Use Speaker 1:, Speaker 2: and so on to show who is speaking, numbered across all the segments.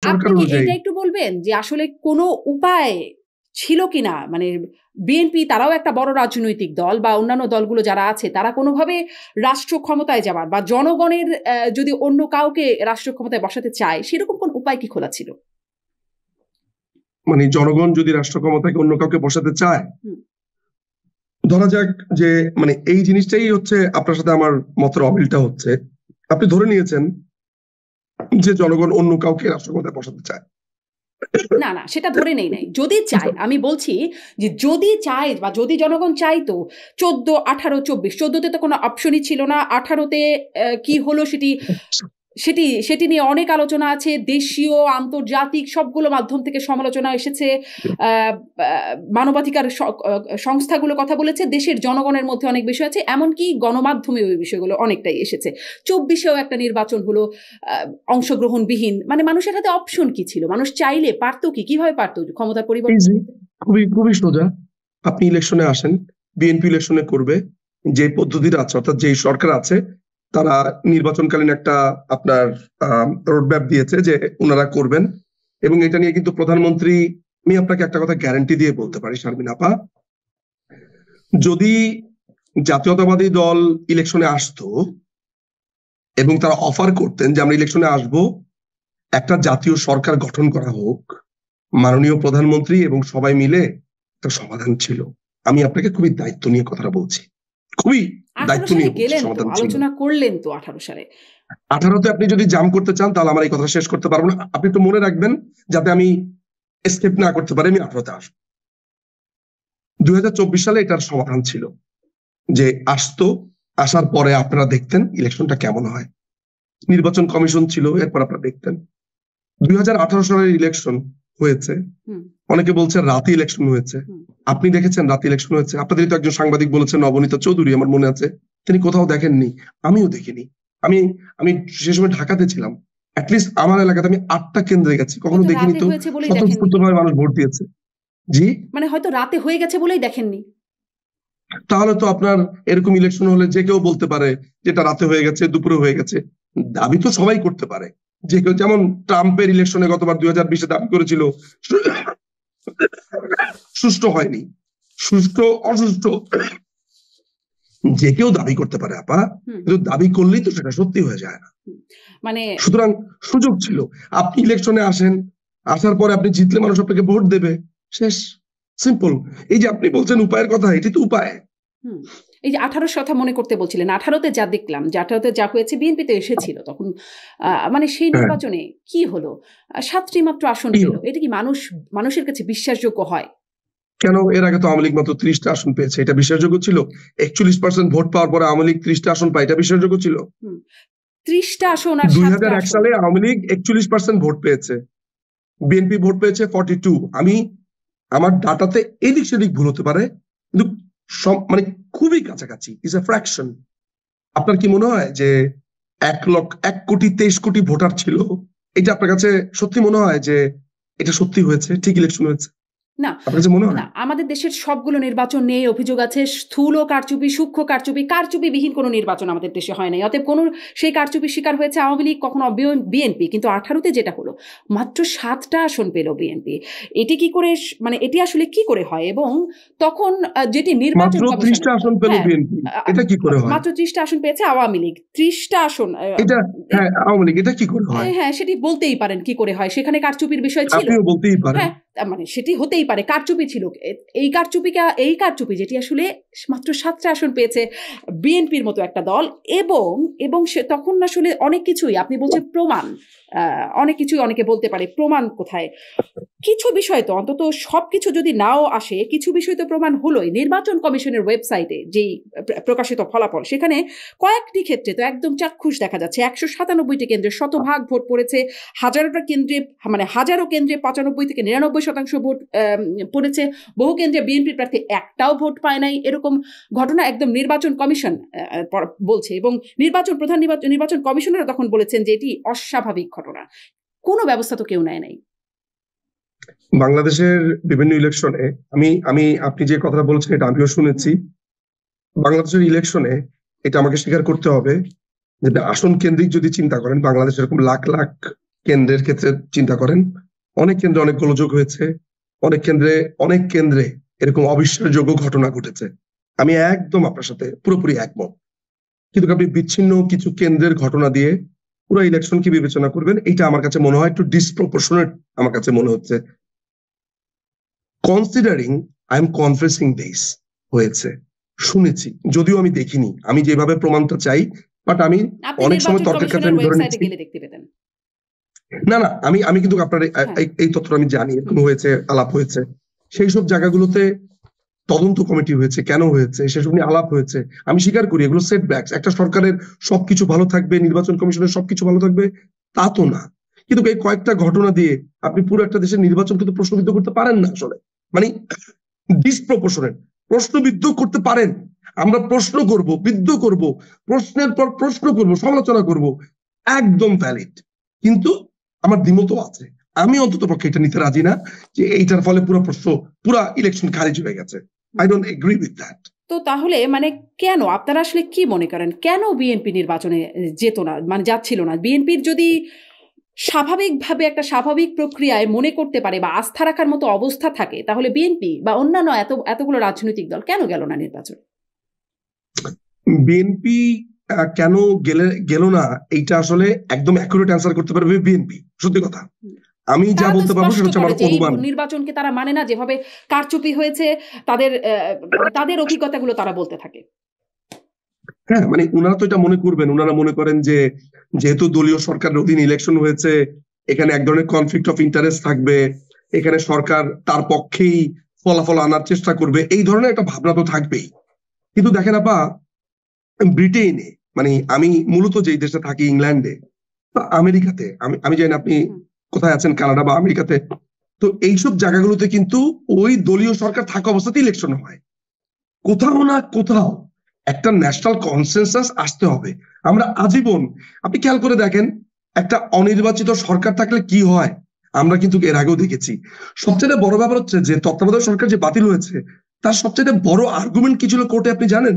Speaker 1: সরকার
Speaker 2: আপনি কি
Speaker 1: অনুযায়ী।
Speaker 2: এটা একটু বলবেন যে আসলে কোনো উপায় ছিল কিনা? মানে বিএনপি তারাও একটা বড় রাজনৈতিক দল বা অন্যান্য দলগুলো যারা আছে তারা কোনোভাবে রাষ্ট্র ক্ষমতায় যাবার বা জনগণের যদি অন্য কাউকে রাষ্ট্র ক্ষমতায় বসাতে চায় সেরকম কোন উপায় কি খোলা ছিল?
Speaker 1: মানে জনগণ যদি রাষ্ট্র ক্ষমতাকে অন্য কাউকে বসাতে চায়,
Speaker 2: হুম।
Speaker 1: ধরা যাক যে মানে এই জিনিসটাই হচ্ছে আপনার সাথে আমার মতের অমিলটা হচ্ছে। আপনি ধরে নিয়েছেন যে জনগণ অন্য কাউকে রাষ্ট্র ক্ষমতায় বসাতে চায়।
Speaker 2: না, না সেটা ধরে নেই নাই। যদি চায়, আমি বলছি যে যদি চায় বা যদি জনগণ চাইতো ১৪, ১৮, ২৪ ১৪ তে তো কোনো অপশনই ছিল না। ১৮ তে কি হলো সেটি নিয়ে অনেক আলোচনা আছে। দেশীয়, আন্তর্জাতিক সবগুলো মাধ্যম থেকে সমালোচনা এসেছে। আ আ মানবাধিকার সংস্থাগুলো কথা বলেছে। দেশের জনগণের মধ্যে অনেক বিষয় আছে। এমনকি গণমাধ্যমে ওই বিষয়গুলো অনেকটাই এসেছে। ২৪ এও একটা নির্বাচন হলো আ অংশগ্রহণবিহীন। মানে মানুষের হাতে অপশন কি ছিল? মানুষ চাইলে পারত কি? কিভাবে পারত ক্ষমতার পরিবর্তন
Speaker 1: ইজি,
Speaker 2: করতে?
Speaker 1: খুবই সোজা। আপনি ইলেকশনে আসেন, বিএনপি ইলেকশনে করবে। যে পদ্ধতিটা আছে অর্থাৎ যেই সরকার আছে তারা নির্বাচনকালীন একটা আপনার রোডম্যাপ দিয়েছে যে উনারা করবেন, এবং এটা নিয়ে কিন্তু প্রধানমন্ত্রী, আমি আপনাকে একটা কথা গ্যারান্টি দিয়ে বলতে পারি শারমিন আপা, যদি জাতীয়তাবাদী দল ইলেকশনে আসতো এবং তারা অফার করতেন যে আমরা ইলেকশনে আসব, একটা জাতীয় সরকার গঠন করা হোক, মাননীয় প্রধানমন্ত্রী এবং সবাই মিলে একটা সমাধান ছিল। আমি আপনাকে খুবই দায়িত্ব নিয়ে কথাটা বলছি, খুবই
Speaker 2: ১৮
Speaker 1: দায়িত্ব
Speaker 2: সালে
Speaker 1: নিয়ে বলছি,
Speaker 2: গেলেন তো,
Speaker 1: সমাধান ছিল।
Speaker 2: আলোচনা করলেন তো ১৮ সালে।
Speaker 1: 18তে আপনি যদি জাম করতে চান তাহলে আমার এই কথা শেষ করতে পারবো না। আপনি একটু মনে রাখবেন যাতে আমি এসকেপ না করতে পারি, আমি 18তে আসবো। 2024 সালে এটার সমাধান ছিল যে আসতো, আসার পরে আপনারা দেখতেন ইলেকশনটা কেমন হয়। নির্বাচন কমিশন ছিল, এরপর আপনারা দেখতেন। 2018 সালের ইলেকশন হয়েছে,
Speaker 2: হুম,
Speaker 1: অনেকে বলছে রাতে ইলেকশন হয়েছে।
Speaker 2: হুম।
Speaker 1: আপনি দেখেছেন রাতে ইলেকশন হয়েছে? আপনাদেরই তো একজন সাংবাদিক বলেছেন, নবনীতা চৌধুরী, আমার মনে আছে, তিনি কোথাও দেখেননি, আমিও দেখিনি। আমি আমি সে সময় ঢাকাতে ছিলাম। অ্যাটলিস্ট আমার এলাকাতে আমি 8টা কেন্দ্রে গেছি, কখনো
Speaker 2: হয়তো
Speaker 1: দেখিনি
Speaker 2: রাতে
Speaker 1: তো
Speaker 2: হয়েছে বলেই দেখেননি।
Speaker 1: স্বতঃস্ফূর্তভাবে মানুষ ভোট দিয়েছে। জি,
Speaker 2: মানে হয়তো রাতে হয়ে গেছে বলেই দেখেননি।
Speaker 1: তাহলে তো আপনার এরকম ইলেকশন হলে যে কেউ বলতে পারে যেটা রাতে হয়ে গেছে, দুপুরে হয়ে গেছে। দাবি তো সবাই করতে পারে যে কেউ, যেমন ট্রাম্পের ইলেকশনে গতবার 2020-এ দাবি করেছিল সুষ্ঠু হয়নি, সুষ্ঠু অসুষ্ঠু যে কেউ দাবি করতে পারে আপা,
Speaker 2: হুম,
Speaker 1: কিন্তু দাবি করলেই তো সেটা সত্যি হয়ে যায় না।
Speaker 2: হুম। মানে
Speaker 1: সুতরাং সুযোগ ছিল, আপনি ইলেকশনে আসেন, আসার পরে আপনি জিতলে মানুষ আপনাকে ভোট দেবে, শেষ, সিম্পল। এই যে আপনি বলছেন উপায়ের কথা, এটি তো উপায়।
Speaker 2: হুম। এই যে ১৮ কথা মনে করতে বলছিলেন। ১৮ তে যা দেখলাম, যে ১৮ তে যা হয়েছে বিএনপি তো এসেছিল তখন। মানে সেই
Speaker 1: হ্যাঁ,
Speaker 2: নির্বাচনে কি হলো? ৭ টি মাত্র আসন
Speaker 1: কি
Speaker 2: পেল।
Speaker 1: হলো?
Speaker 2: এটা কি মানুষের কাছে বিশ্বাসযোগ্য হয়?
Speaker 1: কেন? এর আগে তো আওয়ামী লীগ মাত্র 30টা আসন পেয়েছে, এটা বিশ্বাসযোগ্য ছিল? 41% ভোট পাওয়ার পরে আওয়ামী লীগ 30টা আসন পায়, এটা বিশ্বাসযোগ্য ছিল?
Speaker 2: হুম। ৩০ টা আসন আর ৭ টা
Speaker 1: 2001
Speaker 2: আসন।
Speaker 1: সালে আওয়ামী লীগ 41% ভোট পেয়েছে, বিএনপি ভোট পেয়েছে 42। আমি, আমার ডাটাতে এদিক সেদিক ভুল হতে পারে, কিন্তু মানে খুবই কাছাকাছি, ইজ এ ফ্র্যাকশন। আপনার কি মনে হয় যে 1,23,00,000 ভোটার ছিল, এটা আপনার কাছে সত্যি মনে হয় যে এটা সত্যি হয়েছে, ঠিক ইলেকশন হয়েছে?
Speaker 2: না,
Speaker 1: আপনার কাছে মনে
Speaker 2: না।
Speaker 1: হয়?
Speaker 2: আমাদের দেশের সবগুলো নির্বাচন নিয়েই অভিযোগ আছে। স্থূল কারচুপি, সূক্ষ্ম কারচুপি, কারচুপিবিহীন কোনো নির্বাচন আমাদের দেশে হয় নাই। অতএব কোনো সেই কারচুপির শিকার হয়েছে আওয়ামী লীগ, কখনো বিএনপি। কিন্তু ১৮ তে যেটা হলো, মাত্র ৭ টা আসন পেল বিএনপি। এটি কি করে মানে এটি আসলে কি করে হয়? এবং তখন যেটি নির্বাচন
Speaker 1: মাত্র
Speaker 2: কমিশন,
Speaker 1: 30টা আসন পেল
Speaker 2: হ্যাঁ,
Speaker 1: বিএনপি,
Speaker 2: আ আ
Speaker 1: এটা কি করে হয়?
Speaker 2: মাত্র ৩০ টা আসন পেয়েছে আওয়ামী লীগ। ৩০ টা আসন
Speaker 1: এটা,
Speaker 2: এ
Speaker 1: হ্যাঁ, আওয়ামী লীগ, এটা কি করে হয়?
Speaker 2: হ্যাঁ, সেটি বলতেই পারেন কি করে হয়। সেখানে কারচুপির বিষয় ছিল।
Speaker 1: আপনিও বলতেই পারেন।
Speaker 2: হ্যাঁ, মানে সেটি হতেই পারে। কারচুপি ছিল। এই কারচুপি যেটি আসলে মাত্র ৭ টা আসন পেয়েছে বিএনপির মতো একটা দল, এবং সে তখন আসলে অনেক কিছুই আপনি বলছেন প্রমাণ। আ অনেক কিছুই অনেকে বলতে পারে প্রমাণ কোথায়? কিছু বিষয় তো অন্তত সবকিছু যদি নাও আসে, কিছু বিষয় তো প্রমাণ হলোই। নির্বাচন কমিশনের ওয়েবসাইটে যেই প্রকাশিত ফলাফল, সেখানে কয়েকটি ক্ষেত্রে তো একদম চাক্ষুষ দেখা যাচ্ছে। ১৯৭টি কেন্দ্রে শতভাগ ভোট পড়েছে। হাজারোটা কেন্দ্রে, মানে হাজারো কেন্দ্রে ৯৫ থেকে ৯৯% ভোট পড়েছে। বহু কেন্দ্রে বিএনপির প্রার্থী একটাও ভোট পায় নাই। এরকম ঘটনা একদম নির্বাচন কমিশন বলছে, এবং নির্বাচন কমিশনারও তখন বলেছেন যে এটি অস্বাভাবিক ঘটনা। কোনো ব্যবস্থা তো কেউ নেয় নাই।
Speaker 1: বাংলাদেশের বিভিন্ন ইলেকশনে, আমি আমি আপনি যে কথাটা বলছেন এটা আমিও শুনেছি। বাংলাদেশের ইলেকশনে এটা আমাকে স্বীকার করতে হবে যে আসন কেন্দ্রিক যদি চিন্তা করেন, বাংলাদেশ এরকম লাখ লাখ কেন্দ্রের ক্ষেত্রে চিন্তা করেন, অনেক কেন্দ্রে অনেক গোলযোগ হয়েছে, অনেক কেন্দ্রে এরকম অবিশ্বাসযোগ্য ঘটনা ঘটেছে। আমি একদম আপনার সাথে পুরোপুরি একমত। কিন্তু আপনি বিচ্ছিন্ন কিছু কেন্দ্রের ঘটনা দিয়ে পুরো ইলেকশন কি বিবেচনা করবেন, এটা আমার কাছে মনে হয় একটু ডিসপ্রপোর্শনেট আমার কাছে মনে হচ্ছে। কনসিডারিং আই এম কনফেসিং দিস হয়েছে, শুনেছি, যদিও আমি দেখিনি, আমি যেভাবে প্রমাণটা চাই, বাট আমি
Speaker 2: আপনি
Speaker 1: অনেক সময়
Speaker 2: নির্বাচন
Speaker 1: তর্কের ক্ষেত্রে
Speaker 2: কমিশনের
Speaker 1: আমি ধরে
Speaker 2: ওয়েবসাইটে
Speaker 1: নিচ্ছি।
Speaker 2: গেলে দেখতে পেতেন।
Speaker 1: না না, আমি কিন্তু আপনার
Speaker 2: হ্যাঁ।
Speaker 1: এই তথ্যটা আমি জানি, এরকম হয়েছে, আলাপ হয়েছে, সেই সব জায়গাগুলোতে তদন্ত কমিটি হয়েছে, কেন হয়েছে সেসব নিয়ে আলাপ হয়েছে। আমি স্বীকার করি এগুলো সেটব্যাকস। একটা সরকারের সবকিছু ভালো থাকবে, নির্বাচন কমিশনের সবকিছু ভালো থাকবে তা তো না। কিন্তু এই কয়েকটা ঘটনা দিয়ে আপনি পুরো একটা দেশের নির্বাচন কিন্তু প্রশ্নবিদ্ধ করতে পারেন না আসলে, মানে ডিসপ্রপোর্শনেট প্রশ্নবিদ্ধ করতে পারেন। আমরা প্রশ্ন করব, বিদ্ধ করব, প্রশ্নের পর প্রশ্ন করব, সমালোচনা করব, একদম ভ্যালিড। কিন্তু আমার দ্বিমত আছে, আমি অন্তত পক্ষে এটা নিতে রাজি না যে এইটার ফলে পুরা ইলেকশন খারিজ হয়ে গেছে। I don't agree with that.
Speaker 2: তো তাহলে মানে কেন আপনারা আসলে কি মনে করেন কেন বিএনপি নির্বাচনে যেত না, মানে যাচ্ছিল না? বিএনপির যদি স্বাভাবিকভাবে একটা স্বাভাবিক প্রক্রিয়ায় মনে করতে পারে বা আস্থা রাখার মতো অবস্থা থাকে, তাহলে বিএনপি বা অন্যান্য এতগুলো রাজনৈতিক দল কেন গেল না নির্বাচন?
Speaker 1: বিএনপি কেন গেল না, এইটা আসলে একদম অ্যাকুরেট অ্যান্সার করতে পারবে বিএনপি। সত্যি কথা, আমি যা বলতে পারবো সেটা হচ্ছে আমার অনুমান।
Speaker 2: নির্বাচনকে তারা মানে না, যেভাবে কারচুপি হয়েছে তাদের অভিজ্ঞতাগুলো তারা বলতে থাকে।
Speaker 1: হ্যাঁ, মানে ওনারা তো এটা মনে করবেন, ওনারা মনে করেন যে যেহেতু দলীয় সরকারের অধীন ইলেকশন হয়েছে, এখানে এক ধরনের কনফ্লিক্ট অফ ইন্টারেস্ট থাকবে, এখানে সরকার তার পক্ষেই ফলাফল আনার চেষ্টা করবে, এই ধরনের একটা ভাবনা তো থাকবেই। কিন্তু দেখেন আপা, ব্রিটেনে, মানে আমি মূলত যেই দেশে থাকি, ইংল্যান্ডে বা আমেরিকাতে, আমি জানি না আপনি কোথায় আছেন, কানাডা বা আমেরিকাতে, তো এইসব জায়গাগুলোতে কিন্তু ওই দলীয় সরকার থাকা অবস্থাতে ইলেকশন হয়। কোথাও না কোথাও একটা ন্যাশনাল কনসেনসাস আসতে হবে। আমরা আজীবন, আপনি খেয়াল করে দেখেন, একটা অনির্বাচিত সরকার থাকলে কি হয় আমরা কিন্তু এর আগেও দেখেছি। সবচেয়ে বড় ব্যাপার হচ্ছে যে তত্ত্বাবধায়ক সরকার যে বাতিল হয়েছে, তার সবচেয়ে বড় আর্গুমেন্ট কি ছিল কোর্টে আপনি জানেন?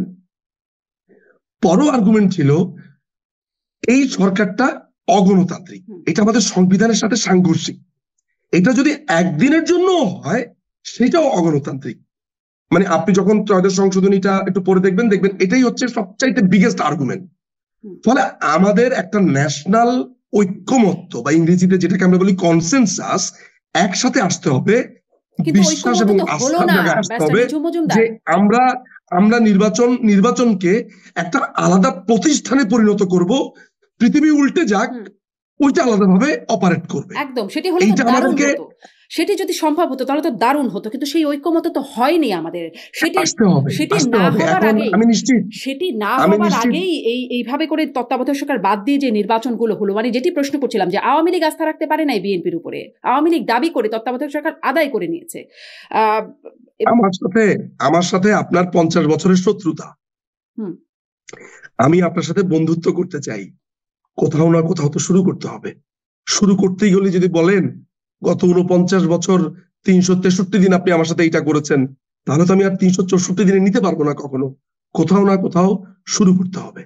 Speaker 1: বড় আর্গুমেন্ট ছিল এই সরকারটা অগণতান্ত্রিক, এটা আমাদের সংবিধানের সাথে সাংঘর্ষিক, এটা যদি একদিনের জন্য হয় সেটাও অগণতান্ত্রিক। মানে আপনি যখন ত্রয়োদশ সংশোধনীটা একটু পড়ে দেখবেন, এটাই হচ্ছে সবচাইতে বিগেস্ট আর্গুমেন্ট। ফলে আমাদের একটা ন্যাশনাল ঐক্যমত্য বা ইংরেজিতে যেটাকে আমরা বলি কনসেনসাস, একসাথে আসতে হবে, বিশ্বাস এবং আস্থার জায়গায় আসতে হবে যে আমরা নির্বাচনকে একটা আলাদা প্রতিষ্ঠানে পরিণত করব, পৃথিবী উল্টে যাক, ওইটা আলাদাভাবে অপারেট করবে।
Speaker 2: একদম, সেটি হলো আমাদেরকে, সেটি যদি সম্ভব হতো তাহলে তো দারুণ হতো, কিন্তু সেই ঐক্যমত তো হয়নি আমাদের। সেটি না হবার আগেই এইভাবে করে তত্ত্বাবধায়ক সরকার বাদ দিয়ে যে নির্বাচনগুলো হলো, মানে যেটি প্রশ্ন করছিলাম যে আওয়ামী লীগ আস্থা রাখতে পারে নাই বিএনপির উপরে, আওয়ামী লীগ দাবি করে তত্ত্বাবধায়ক সরকার আদায় করে নিয়েছে।
Speaker 1: আমার সাথে আপনার 50 বছরের শত্রুতা, আমি আপনার সাথে বন্ধুত্ব করতে চাই, কোথাও না কোথাও তো শুরু করতে হবে। শুরু করতেই গেলে যদি বলেন গত 49 বছর 363 দিন আপনি আমার সাথে এটা করেছেন, তাহলে তো আমি আর 364 দিনে নিতে পারবো না কখনো। কোথাও না কোথাও শুরু করতে হবে।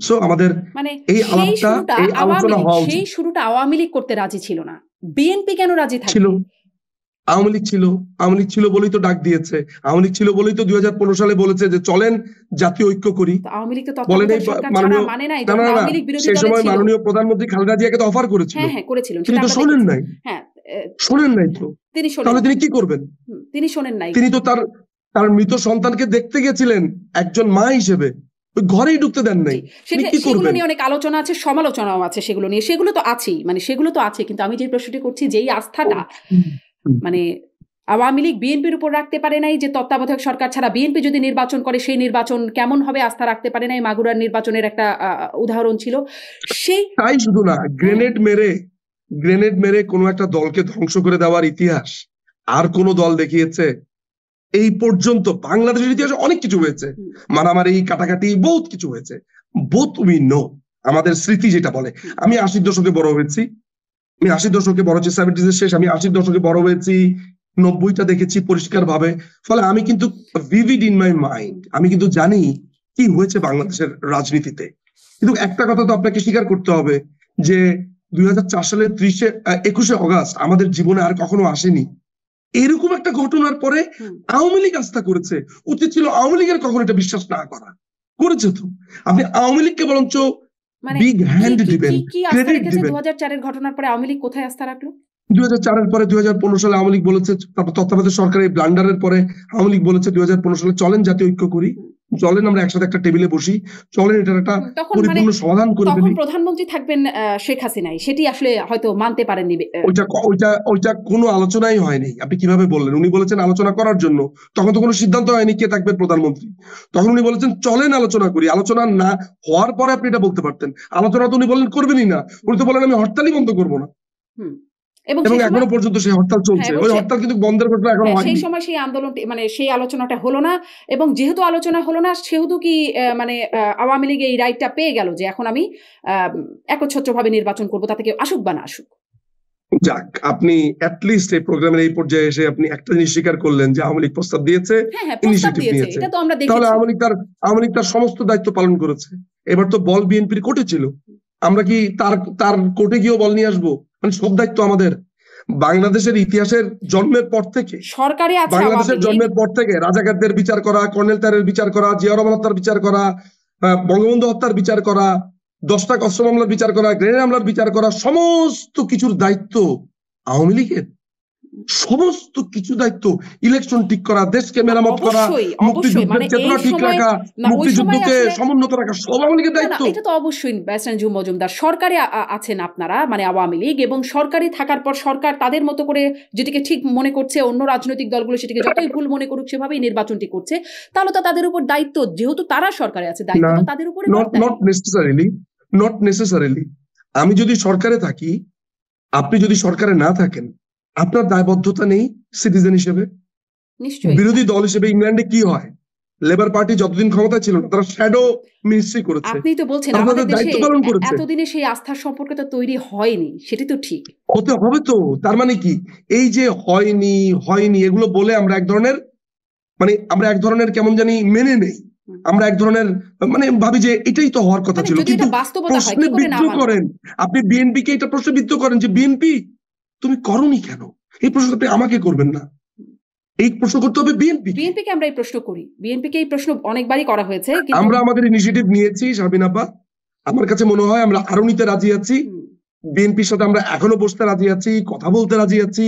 Speaker 1: সো আমাদের
Speaker 2: মানে
Speaker 1: এই আলাপটা, এই আলোচনা হওয়া উচিত।
Speaker 2: সেই শুরুটা আওয়ামী লীগ করতে রাজি ছিল না, বিএনপি কেন রাজি থাকবে?
Speaker 1: আওয়ামী লীগ ছিল বলেই তো ডাক দিয়েছে, আওয়ামী লীগ ছিল বলেই তো 2015 সালে বলেছে যে চলেন জাতীয় ঐক্য করি।
Speaker 2: আওয়ামী লীগ তো তত্ত্বাবধায়ক সরকার ছাড়া মানে নাই, যখন আওয়ামী লীগ বিরোধী দলে ছিল।
Speaker 1: সেই সময় মাননীয় প্রধানমন্ত্রী খালেদা জিয়াকে তো অফার করেছিল।
Speaker 2: হ্যাঁ করেছিলেন,
Speaker 1: তিনি তো শোনেন নাই।
Speaker 2: হ্যাঁ
Speaker 1: শোনেন নাই তো, তাহলে তিনি কি করবেন?
Speaker 2: তিনি শোনেন নাই।
Speaker 1: তিনি তো তার মৃত সন্তানকে দেখতে গেছিলেন একজন মা হিসেবে, ওই ঘরেই ঢুকতে দেন নাই।
Speaker 2: সেগুলো নিয়ে অনেক আলোচনা আছে, সমালোচনাও আছে সেগুলো নিয়ে, সেগুলো তো আছেই, মানে সেগুলো তো আছে। কিন্তু আমি যে প্রশ্নটি করছি, যেই আস্থাটা মানে আওয়ামী লীগ বিএনপির উপর রাখতে পারে নাই, যে তত্ত্বাবধায়ক সরকার ছাড়া বিএনপি যদি নির্বাচন করে সেই নির্বাচন কেমন হবে আস্থা রাখতে পারে নাই, মাগুরার নির্বাচনের একটা উদাহরণ ছিল।
Speaker 1: তাই শুধু না, গ্রেনেড মেরে কোনো একটা দলকে ধ্বংস করে দেওয়ার ইতিহাস আর কোন দল দেখিয়েছে এই পর্যন্ত? বাংলাদেশের ইতিহাসে অনেক কিছু হয়েছে, মারামারি, কাটাকাটি, বহুত কিছু হয়েছে। বোথ উই নো, আমাদের স্মৃতি যেটা বলে। আমি 80 দশকে বড় হয়েছি, 70s এর শেষ, আমি 80 দশকে বড় হয়েছি, 90টা দেখেছি পরিষ্কার ভাবে। ফলে আমি কিন্তু ভিভিড ইন মাই মাইন্ড, আমি কিন্তু জানি কি হয়েছে বাংলাদেশের রাজনীতিতে। কিন্তু একটা কথা তো আপনাকে স্বীকার করতে হবে যে 2004 সালের 21শে অগাস্ট আমাদের জীবনে আর কখনো আসেনি। এরকম একটা ঘটনার পরে আওয়ামী লীগ আস্থা করেছে। উচিত ছিল আওয়ামী লীগের কখনো এটা বিশ্বাস না করা, করেছে তো। আপনি আওয়ামী লীগকে বরঞ্চ
Speaker 2: মানে
Speaker 1: বিগ হ্যান্ড দিবেন,
Speaker 2: কি আস্থা
Speaker 1: ক্রেডিট
Speaker 2: রেখেছে
Speaker 1: দিবেন।
Speaker 2: 2004-এর ঘটনার পরে আওয়ামী লীগ কোথায় আস্থা রাখলো?
Speaker 1: 2004-এর পরে 2015 সালে আওয়ামী লীগ বলেছে, তারপর তত্ত্বাবধায়ক সরকারের ব্লান্ডারের পরে আওয়ামী লীগ বলেছে 2015 সালে চলেন জাতীয় ঐক্য করি, চলেন আমরা একসাথে একটা টেবিলে বসি, চলেন এটার একটা পরিপূর্ণ সমাধান করে
Speaker 2: তখন
Speaker 1: ফেলি।
Speaker 2: প্রধানমন্ত্রী থাকবেন শেখ হাসিনাই, সেটি আসলে হয়তো মানতে পারেননি।
Speaker 1: ওইটা কোনো আলোচনাই হয়নি। আপনি কিভাবে বললেন? উনি বলেছেন আলোচনা করার জন্য, তখন তো কোনো সিদ্ধান্ত হয়নি কে থাকবে প্রধানমন্ত্রী। তখন উনি বলেছেন চলেন আলোচনা করি। আলোচনা না হওয়ার পরে আপনি এটা বলতে পারতেন। আলোচনা তো উনি বললেন করবেনই না, উনি তো বলেন আমি হরতালই বন্ধ করবো না। এবং এখনো পর্যন্ত সেই হরতাল চলছে। ওই হরতাল কিন্তু বন্ধের ঘটনা এখনো হয়নি।
Speaker 2: সেই সময় সেই আন্দোলনটি মানে সেই আলোচনাটা হলো না, এবং যেহেতু আলোচনা হলো না সেহেতু কি মানে আওয়ামী লীগ এই রাইটটা পেয়ে গেল যে এখন আমি একচ্ছত্রভাবে নির্বাচন করবো, তাতে কেউ আসুক বা না আসুক।
Speaker 1: যাক, আপনি অ্যাটলিস্ট এই প্রোগ্রামের এই পর্যায়ে এসে আপনি একটা জিনিস স্বীকার করলেন যে আওয়ামী লীগ প্রস্তাব দিয়েছে, ইনিশিয়েটিভ নিয়েছে।
Speaker 2: এটা তো আমরা দেখেছি।
Speaker 1: তাহলে আওয়ামী লীগ তার সমস্ত দায়িত্ব পালন করেছে। এবার তো বল বিএনপির কোর্টে ছিল, আমরা কি তার কোর্টে গিয়েও বল নিয়ে আসবো? মানে সব দায়িত্ব আমাদের। বাংলাদেশের ইতিহাসের জন্মের পর থেকে,
Speaker 2: সরকারে আছে
Speaker 1: বাংলাদেশের জন্মের পর থেকে রাজাকারদের বিচার করা, কর্নেল তারের বিচার করা, জিয়া রহমান হত্যার বিচার করা, বঙ্গবন্ধু হত্যার বিচার করা, 10টা অস্ত্র মামলার বিচার করা, গ্রেনেড হামলার বিচার করা, সমস্ত কিছুর দায়িত্ব আওয়ামী লীগের। সমস্ত কিছু দায়িত্ব, ইলেকশন ঠিক করা, দেশকে মেরামত করা, মুক্তিযুদ্ধের চেতনা ঠিক রাখা, মুক্তিযুদ্ধকে সমুন্নত রাখা, সব আওয়ামী লীগের দায়িত্ব।
Speaker 2: এটা তো অবশ্যই ব্যারিস্টার নজরুল মজুমদার, সরকারে আছেন আপনারা মানে আওয়ামী লীগ, এবং সরকারি থাকার পর সরকার তাদের মতো করে যেটিকে ঠিক মনে করছে, অন্য রাজনৈতিক দলগুলো সেটিকে যতই ভুল মনে করুক সেভাবেই নির্বাচনটি করছে, তাহলে তো তাদের উপর দায়িত্ব, যেহেতু তারা সরকারে আছে, দায়িত্ব তো তাদের উপরে।
Speaker 1: Not necessarily. আমি যদি সরকারে থাকি, আপনি যদি সরকারে না থাকেন, আপনার দায়বদ্ধতা নেই সিটিজেন হিসেবে?
Speaker 2: নিশ্চয়ই।
Speaker 1: বিরোধী দল হিসেবে ইংল্যান্ডে কি হয়? লেবার পার্টি যতদিন ক্ষমতায় ছিল না, তারা শ্যাডো মিনিস্ট্রি করেছে।
Speaker 2: আপনি তো বলছেন আমাদের দেশে এতদিনে সেই আস্থার সম্পর্ক তো তৈরি হয়নি, সেটি তো ঠিক।
Speaker 1: হতে হবে তো। তার মানে কি, এই যে হয়নি এগুলো বলে আমরা এক ধরনের কেমন জানি মেনে নেই, আমরা এক ধরনের মানে ভাবি যে এটাই তো হওয়ার কথা ছিল। কিন্তু প্রশ্নে বিদ্রোহ করেন আপনি, বিএনপিকে এটা প্রশ্নবিদ্ধ করেন যে বিএনপি তুমি করোনি কেন? এই প্রশ্ন আপনি আমাকে করবেন না, এই প্রশ্ন করতে হবে বিএনপিকে।
Speaker 2: আমরা এই প্রশ্ন করি, বিএনপিকে এই প্রশ্ন অনেকবারই করা হয়েছে।
Speaker 1: আমরা আমাদের ইনিশিয়েটিভ নিয়েছি শারমিন আপা, আমার কাছে মনে হয় আমরা আরো নিতে রাজি আছি। বিএনপির সাথে আমরা এখনো বসতে রাজি আছি, কথা বলতে রাজি আছি,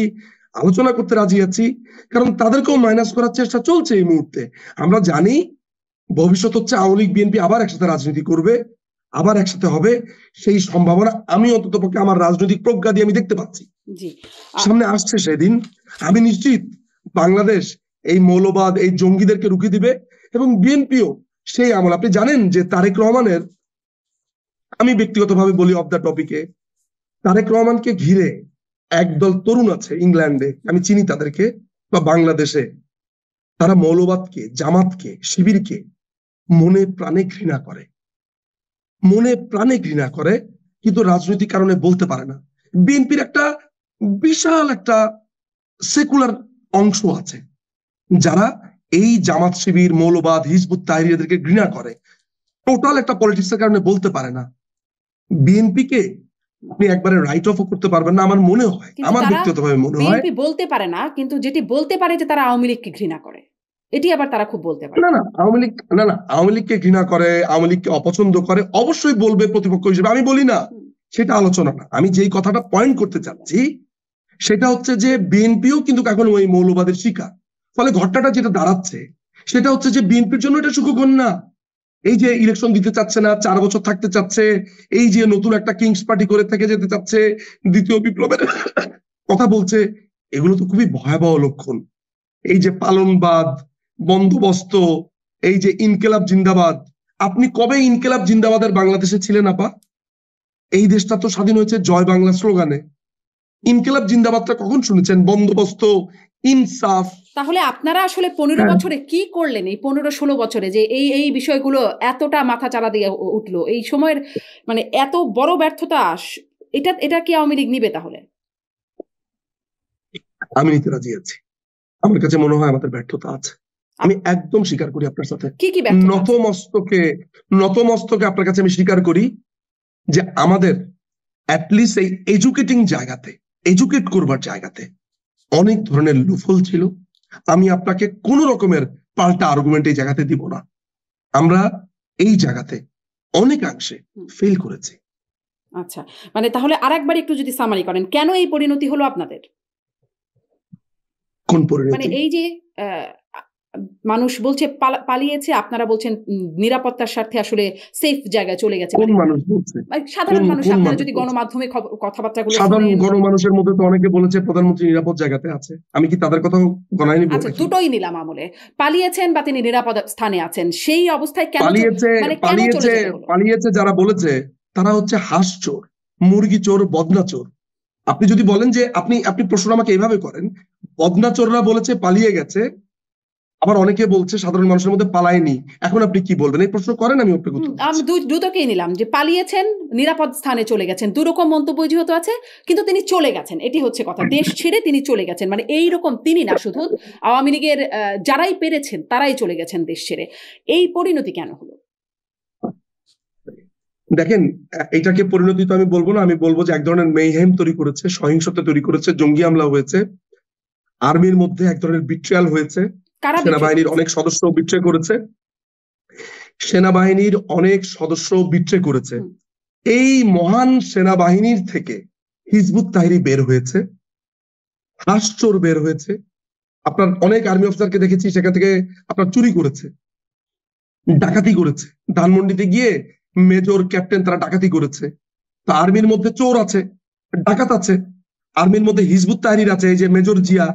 Speaker 1: আলোচনা করতে রাজি আছি, কারণ তাদেরকেও মাইনাস করার চেষ্টা চলছে এই মুহূর্তে। আমরা জানি ভবিষ্যৎ হচ্ছে আওয়ামী লীগ বিএনপি আবার একসাথে রাজনীতি করবে, আবার একসাথে হবে, সেই সম্ভাবনা আমি অন্ততপক্ষে আমার রাজনৈতিক প্রজ্ঞা দিয়ে আমি দেখতে পাচ্ছি। সামনে আসছে সেদিন, আমি নিশ্চিত বাংলাদেশ এই মৌলবাদ, এই জঙ্গিদেরকে রুখে দিবে, এবং বিএনপিও সেই আমল। আপনি জানেন যে তারেক রহমানের, আমি ব্যক্তিগতভাবে বলি অফ দ্য টপিকে, তারেক রহমানকে ঘিরে একদল তরুণ আছে ইংল্যান্ডে, আমি চিনি তাদেরকে, বা বাংলাদেশে, তারা মৌলবাদকে, জামাতকে, শিবিরকে মনে প্রাণে ঘৃণা করে, কিন্তু রাজনৈতিক কারণে বলতে পারে না। বিএনপির একটা বিশাল একটা সেকুলার অংশ আছে যারা এই জামাত, শিবির, মৌলবাদ, হিজবুত তাহরিরদেরকে ঘৃণা করে, টোটাল একটা পলিটিক্সের কারণে বলতে পারে না। বিএনপিকে আপনি একবারে রাইট অফ করতে পারবেন না আমার মনে হয়, আমার ব্যক্তিগতভাবে মনে হয়।
Speaker 2: বিএনপি বলতে পারে না, কিন্তু যেটি বলতে পারে যে তারা আওয়ামী লীগকে ঘৃণা করে, এটি আবার তারা খুব বলতে পারে।
Speaker 1: আওয়ামী লীগকে ঘৃণা করে, আওয়ামী লীগকে অপছন্দ করে, অবশ্যই বলবে প্রতিপক্ষ হিসেবে, আমি বলি না, সেটা আলোচনা না। আমি যেই কথাটা পয়েন্ট করতে চাচ্ছি সেটা হচ্ছে যে বিএনপিও কিন্তু এখন ওই মৌলবাদের শিকার। ফলে ঘটনাটা যেটা দাঁড়াচ্ছে সেটা হচ্ছে যে বিএনপির জন্য এটা সুখকর না। এই যে ইলেকশন দিতে চাচ্ছে না, 4 বছর থাকতে চাচ্ছে, এই যে নতুন একটা কিংস পার্টি করে থেকে যেতে চাচ্ছে, দ্বিতীয় বিপ্লবের কথা বলছে, এগুলো তো খুবই ভয়াবহ লক্ষণ। এই যে পালনবাদ, বন্দোবস্ত, এই যে ইনকেলাব জিন্দাবাদ, আপনি কবে ইনকেলাব জিন্দাবাদের বাংলাদেশে ছিলেন আপা? এই দেশটা তো স্বাধীন হয়েছে জয় বাংলা স্লোগানে। ইনকেলাব জিন্দাবাদটা কখন শুনেছেন? বন্দোবস্ত, ইনসাফ।
Speaker 2: তাহলে আপনারা আসলে 15 বছরে কি করলেন, এই 15-16 বছরে যে এই বিষয়গুলো এতটা মাথা চাড়া দিয়ে উঠলো, এই সময়ের মানে এত বড় ব্যর্থতা, এটা কি আওয়ামী লীগ নিবে? তাহলে
Speaker 1: আমি নিতে রাজি আছি। আমার কাছে মনে হয় আমাদের ব্যর্থতা আছে, আমি একদম স্বীকার করি আপনার সাথে।
Speaker 2: কি
Speaker 1: নতমস্তকে আপনার কাছে আমি স্বীকার করি যে আমাদের অ্যাটলিস্ট এই এডুকেটিং জায়গাতে, এডুকেট করবার জায়গাতে অনেক ধরনের লুফল ছিল। আমি আপনাকে কোন রকমের পাল্টা আর্গুমেন্ট এই জায়গাতে দিব না। আমরা এই জায়গাতে অনেকাংশে ফেল করেছি।
Speaker 2: আচ্ছা, মানে তাহলে আরেকবার একটু যদি সামারি করেন, কেন এই পরিণতি হলো আপনাদের?
Speaker 1: কোন
Speaker 2: মানে
Speaker 1: পরিণতি?
Speaker 2: এই যে মানুষ বলছে পালিয়েছে, আপনারা বলছেন নিরাপত্তার স্বার্থে আসলে সেফ জায়গায় চলে গেছে।
Speaker 1: কোন মানুষ বলছে?
Speaker 2: সাধারণ মানুষ,
Speaker 1: কোন
Speaker 2: আপনারা
Speaker 1: মানুষ
Speaker 2: যদি
Speaker 1: বলছে?
Speaker 2: গণমাধ্যমে কথাবার্তাগুলো
Speaker 1: সাধারণ
Speaker 2: শুনেন।
Speaker 1: গণমানুষের মধ্যে তো অনেকে বলেছে প্রধানমন্ত্রী নিরাপদ জায়গাতে আছে। আমি কি তাদের কথাও গণায় নিব?
Speaker 2: আচ্ছা, দুটোই নিলাম আমলে। পালিয়েছেন বা তিনি নিরাপদ স্থানে আছেন, সেই অবস্থায় কেন
Speaker 1: পালিয়েছে,
Speaker 2: মানে কেন চলে যেতে হলো?
Speaker 1: পালিয়েছে যারা বলেছে তারা হচ্ছে হাঁস চোর, মুরগি চোর, বদনা চোর। আপনি যদি বলেন যে আপনি প্রশ্ন আমাকে এইভাবে করেন, বদনা চোররা বলেছে পালিয়ে গেছে, আবার অনেকে বলছে সাধারণ মানুষের মধ্যে পালায়নি, এখন আপনি কি বলবেন? এই প্রশ্ন করেন, আমি আপনাকে উত্তর
Speaker 2: আমি
Speaker 1: দিচ্ছি।
Speaker 2: দুটোকেই নিলাম, যে পালিয়েছেন, নিরাপদ স্থানে চলে গেছেন, দুরকম মন্তব্য যেহেতু আছে, কিন্তু তিনি চলে গেছেন, এটি হচ্ছে কথা। দেশ ছেড়ে তিনি চলে গেছেন, মানে এইরকম তিনি না, শুধু আওয়ামী লীগের যারাই পেরেছেন তারাই চলে গেছেন দেশ ছেড়ে। এই পরিণতি কেন হলো?
Speaker 1: দেখেন, এটাকে পরিণতি তো আমি বলবো না, আমি বলবো যে এক ধরনের মেইহেম তৈরি করেছে, সহিংসতা তৈরি করেছে, জঙ্গি হামলা হয়েছে, আর্মির মধ্যে এক ধরনের বিট্রিয়াল হয়েছে, সেনাবাহিনীর অনেক সদস্য বিট্রে করেছে, সেনাবাহিনীর অনেক সদস্য বিট্রে করেছে। এই মহান সেনাবাহিনীর থেকে হিজবুত তাহরির বের হয়েছে, হাঁস চোর বের হয়েছে। আপনার অনেক আর্মি অফিসারকে দেখেছি সেখান থেকে আপনার চুরি করেছে, ডাকাতি করেছে, ধানমন্ডিতে গিয়ে মেজর, ক্যাপ্টেন তারা ডাকাতি করেছে। তো আর্মির মধ্যে চোর আছে, ডাকাত আছে, আর্মির মধ্যে হিজবুত তাহরির আছে, এই যে মেজর জিয়া,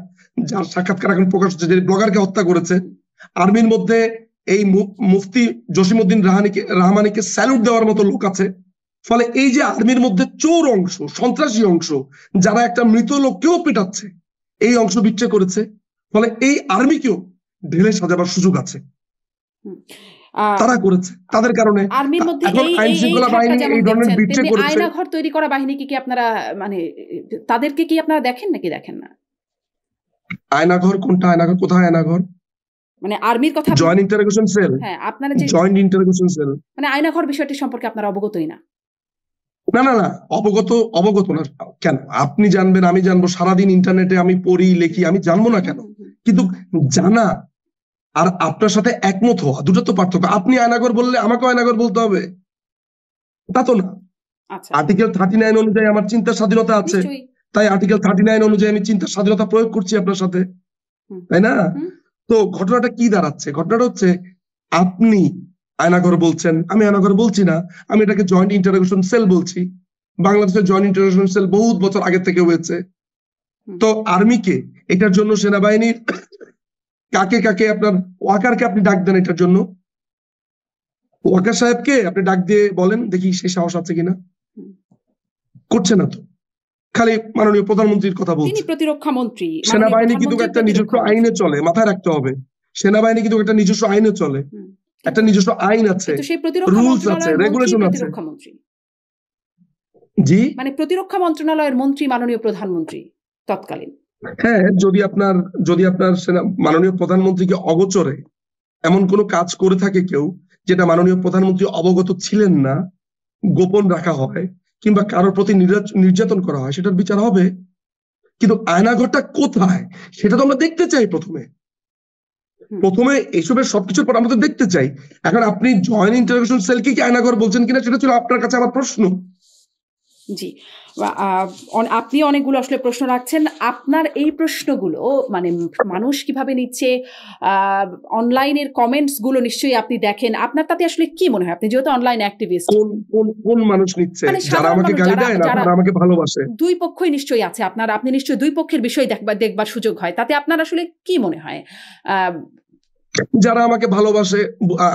Speaker 1: যার সাক্ষাৎকার এখন প্রকাশ হচ্ছে, যে ব্লগারকে হত্যা করেছে। আর্মির মধ্যে এই মুফতি জসিমউদ্দিন রহমানিকে স্যালুট দেওয়ার মতো লোক আছে। ফলে এই যে আর্মির মধ্যে চোর অংশ, সন্ত্রাসী অংশ, যারা একটা মৃত লোককেও পেটাচ্ছে, এই অংশ বিট্রে করেছে। ফলে এই আর্মিকেও ঢেলে সাজাবার সুযোগ আছে, তারা করেছে, তাদের কারণে
Speaker 2: আর্মির মধ্যে
Speaker 1: এখন আইন শৃঙ্খলা বাহিনী এই ধরনের বিট্রে করেছে।
Speaker 2: আয়নাঘর তৈরি করা বাহিনীকে কি আপনারা, মানে তাদেরকে কি আপনারা দেখেন নাকি দেখেন না?
Speaker 1: আয়নাঘর কোনটা? আয়নাঘর কোথায়? আয়নাঘর
Speaker 2: মানে আর্মির কথা,
Speaker 1: জয়েন্ট ইন্টারোগেশন সেল।
Speaker 2: হ্যাঁ, আপনারা যে
Speaker 1: জয়েন্ট ইন্টারোগেশন সেল,
Speaker 2: মানে আয়নাঘর বিষয়টি সম্পর্কে আপনারা অবগতই না?
Speaker 1: না না না, অবগত না কেন? আপনি জানবেন, আমি জানবো, সারাদিন ইন্টারনেটে আমি পড়ি, লেখি, আমি জানবো না কেন? কিন্তু জানা আর আপনার সাথে একমত হওয়া, দুটো তো পার্থক্য। আপনি আয়নাঘর বললে আমাকে আয়নাঘর বলতে হবে, তা তো না। আর্টিকেল 39 অনুযায়ী আমার চিন্তার স্বাধীনতা আছে, তাই আর্টিকেল 39 অনুযায়ী আমি চিন্তার স্বাধীনতা প্রয়োগ করছি আপনার সাথে, তাই না? তো ঘটনাটা কি দাঁড়াচ্ছে? ঘটনাটা হচ্ছে আপনি আয়নাঘর বলছেন, আমি আয়নাঘর বলছি না, আমি এটাকে জয়েন্ট ইন্টারোগেশন সেল বলছি। বাংলাদেশের জয়েন্ট ইন্টারোগেশন সেল বহুত বছর আগে থেকে হয়েছে। তো আর্মিকে এটার জন্য, সেনাবাহিনীর কাকে কাকে, আপনার ওয়াকারকে আপনি ডাক দেন এটার জন্য, ওয়াকার সাহেবকে আপনি ডাক দিয়ে বলেন দেখি সে সাহস আছে কিনা। করছে না তো, খালি মাননীয় প্রধানমন্ত্রীর কথা বলছে।
Speaker 2: তিনি প্রতিরক্ষা মন্ত্রী,
Speaker 1: সেনাবাহিনী কিন্তু একটা নিজস্ব আইনে চলে, মাথায় রাখতে হবে। সেনাবাহিনী কিন্তু একটা নিজস্ব আইনে চলে, একটা নিজস্ব আইন আছে, রুলস আছে, রেগুলেশন আছে। জি,
Speaker 2: মানে প্রতিরক্ষা মন্ত্রণালয়ের মন্ত্রী মাননীয় প্রধানমন্ত্রী তৎকালীন।
Speaker 1: হ্যাঁ, যদি আপনার মাননীয় প্রধানমন্ত্রীকে অগোচরে এমন কোনো কাজ করে থাকে কেউ, যেটা মাননীয় প্রধানমন্ত্রী অবগত ছিলেন না, গোপন রাখা হয় কিংবা কারোর প্রতি নির্যাতন করা হয়, সেটার বিচার হবে। কিন্তু আয়নাঘরটা কোথায় সেটা তো আমরা দেখতে চাই। প্রথমে এইসবের সবকিছুর পর আমরা তো দেখতে চাই। এখন আপনি জয়েন্ট ইন্টারোগেশন সেলকে কি আয়নাঘর বলছেন কিনা, সেটা ছিল আপনার কাছে আমার প্রশ্ন।
Speaker 2: জি, আপনি অনেকগুলো আসলে প্রশ্ন রাখছেন। আপনার এই প্রশ্নগুলো মানে মানুষ কিভাবে নিচ্ছে, অনলাইনের কমেন্টস গুলো নিশ্চয়ই আপনি দেখেন, আপনার তাতে আসলে কি মনে হয়? আপনি যেহেতু অনলাইন অ্যাক্টিভিস্ট,
Speaker 1: কোন মানুষ নিচ্ছে? যারা আমাকে গালি দেয় না, যারা আমাকে ভালোবাসে?
Speaker 2: দুই পক্ষই নিশ্চয়ই আছে। আপনি নিশ্চয়ই দুই পক্ষের বিষয় দেখবার সুযোগ হয়, তাতে আপনার আসলে কি মনে হয়?
Speaker 1: যারা আমাকে ভালোবাসে,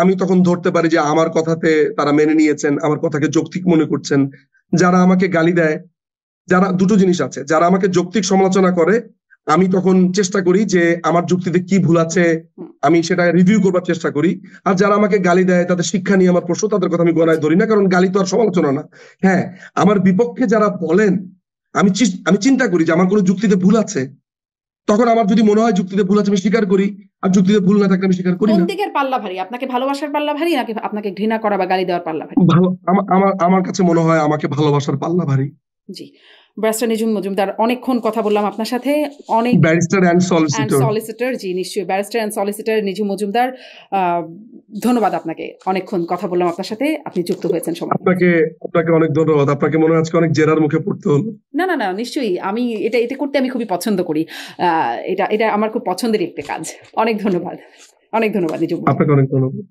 Speaker 1: আমি তখন ধরতে পারি যে আমার কথাতে তারা মেনে নিয়েছেন, আমার কথাকে যৌক্তিক মনে করছেন। যারা আমাকে গালি দেয়, যারা, দুটো জিনিস আছে, যারা আমাকে যৌক্তিক সমালোচনা করে, আমি তখন চেষ্টা করি যে আমার যুক্তিতে কি ভুল আছে আমি সেটা রিভিউ করবার চেষ্টা করি। আর যারা আমাকে গালি দেয়, তাদের শিক্ষা নিয়ে আমার প্রশ্ন, তাদের কথা আমি গণায় ধরি না, কারণ গালি তো আর সমালোচনা না। হ্যাঁ, আমার বিপক্ষে যারা বলেন, আমি চিন্তা করি যে আমার কোনো যুক্তিতে ভুল আছে, তখন আমার যদি মনে হয় যুক্তিতে ভুল আছে আমি স্বীকার করি, আর যুক্তিতে ভুল না থাকলে আমি স্বীকার করি না।
Speaker 2: কোন দিকের পাল্লা ভারী? আপনাকে ভালোবাসার পাল্লা ভারী নাকি আপনাকে ঘৃণা করা বা গালি দেওয়ার পাল্লা ভারী?
Speaker 1: আমার কাছে মনে হয় আমাকে ভালোবাসার পাল্লা ভারী।
Speaker 2: জি, ব্যারিস্টার নিঝুম মজুমদার, অনেকক্ষণ কথা বললাম আপনার সাথে। অনেক
Speaker 1: barrister and
Speaker 2: and
Speaker 1: solicitor.
Speaker 2: Solicitor, জি নিশ্চয়ই, barrister and solicitor Nijhum Majumdar, ধন্যবাদ আপনাকে। অনেকক্ষণ কথা বললাম আপনার সাথে, আপনি যুক্ত হয়েছেন সময়।
Speaker 1: আপনাকে অনেক ধন্যবাদ। আপনাকে মনে হয় আজকে অনেক জেরার মুখে পড়তে হলো।
Speaker 2: না না না, নিশ্চয়ই, আমি এটা করতে আমি খুবই পছন্দ করি। এটা আমার খুব পছন্দের একটা কাজ। অনেক ধন্যবাদ, অনেক ধন্যবাদ নিঝুম।
Speaker 1: আপনাকে অনেক ধন্যবাদ।